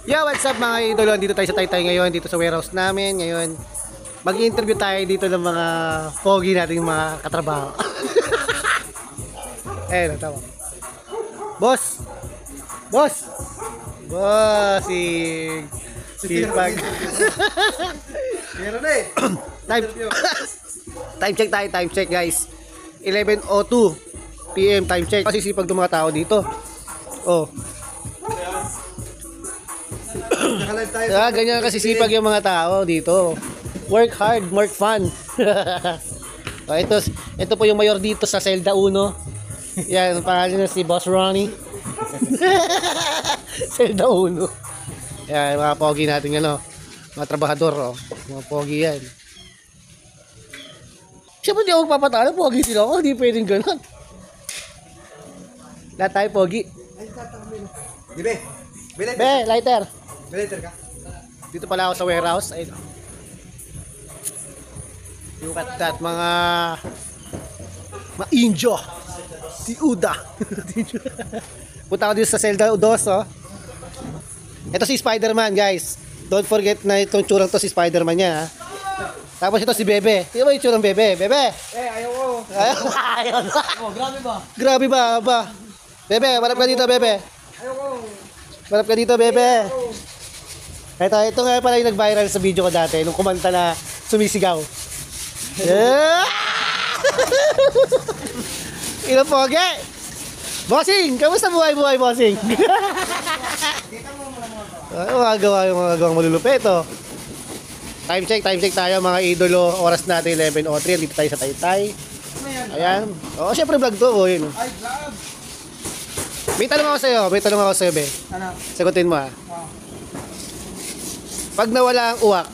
Yo, what's up mga idol? Dito tayo sa Taytay ngayon, dito sa warehouse namin. Ngayon, mag-i-interview tayo dito ng mga pogi nating mga katrabaho. Eh, natawa. Boss! Boss! Bossing! Sipag. Meron na eh. Time check tayo, time check guys. 11:02 PM time check. Kasi sipag ng mga tao dito. Oh. Ganyan kasi sipag yung mga tao dito. Work hard, work fun. Oh, ito po yung mayor dito sa Zelda 1. Yan, pangalan niya si Boss Ronnie. Zelda 1. Yan, mga pogi natin ano. Mga trabahador, oh. Mga pogi yan. Siyempre di ako magpapatalo, pogi sila ako. Hindi pwedeng ganun. Lahat tayo pogi. Dibe? Be, lighter. Belater ka? Dito pala ako sa warehouse. Ayun. Look at that, mga injo. Si Uda. Punta ako dito sa Zelda 2, oh. Ito si Spider-Man, guys. Don't forget na itong tsurang to si Spider-Man niya, ha? Tapos ito si Bebe. Tingnan mo yung tsurang Bebe. Bebe! Ayaw ko. Ayaw na. Oh, grabe ba? Grabe ba? Bebe, marap ka dito, Bebe. Ayaw ko. Marap ka dito, Bebe. Ito nga pala yung nag-viral sa video ko dati, nung kumanta na sumisigaw. Yeah! Ilang pogi! Bossing! Kamusta buhay, bossing? Yung mga gawang malulupit, oh. Time check tayo mga idolo. Oras natin 11:03. Dito tayo sa Taytay. Ayan. Oh, syempre vlog to, oh, yun. Ay, vlog. May tanong ako sa'yo, be. Ano? Sagutin mo, ha. Wow. Pag nawala ang uwak,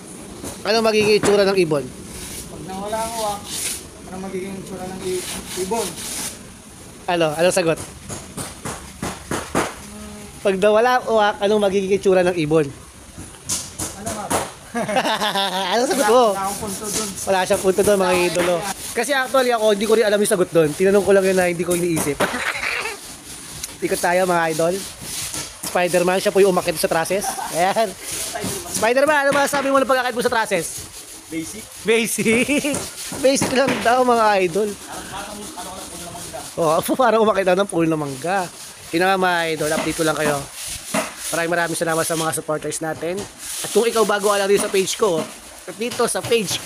ano magiging itsura ng ibon? Pag nawala ang uwak, ano magiging tsura ng ibon? Anong sagot? Pag nawala ang uwak, anong magiging itsura ng ibon? Ano nga? Anong sagot mo? Wala akong punto dun. Wala siyang punto doon, mga idolo. Kasi actually ako, hindi ko rin alam yung sagot doon. Tinanong ko lang yun na hindi ko iniisip. Ikot tayo mga idol. Spider-Man, siya po yung umakit sa trusses. Ayan. Spider-Man, ano ba sabi mo na pagkakit mo sa trusses? Basic lang daw mga idol. Oh, parang umakit daw ng pool ng mangga. Yun nga mga idol, update ko lang kayo. Maraming salamat sa mga supporters natin. At kung ikaw bago lang dito sa page ko, at dito sa page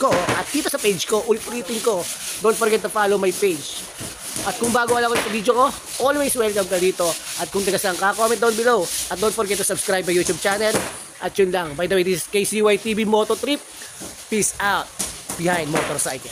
ko, ulitin ko, don't forget to follow my page. At kung bago lang sa video ko, always welcome ka dito. At kung taga saan ka, comment down below. At don't forget to subscribe my YouTube channel. At yun lang. By the way, this is KCY TV Moto Trip. Peace out. Behind Motorcycle.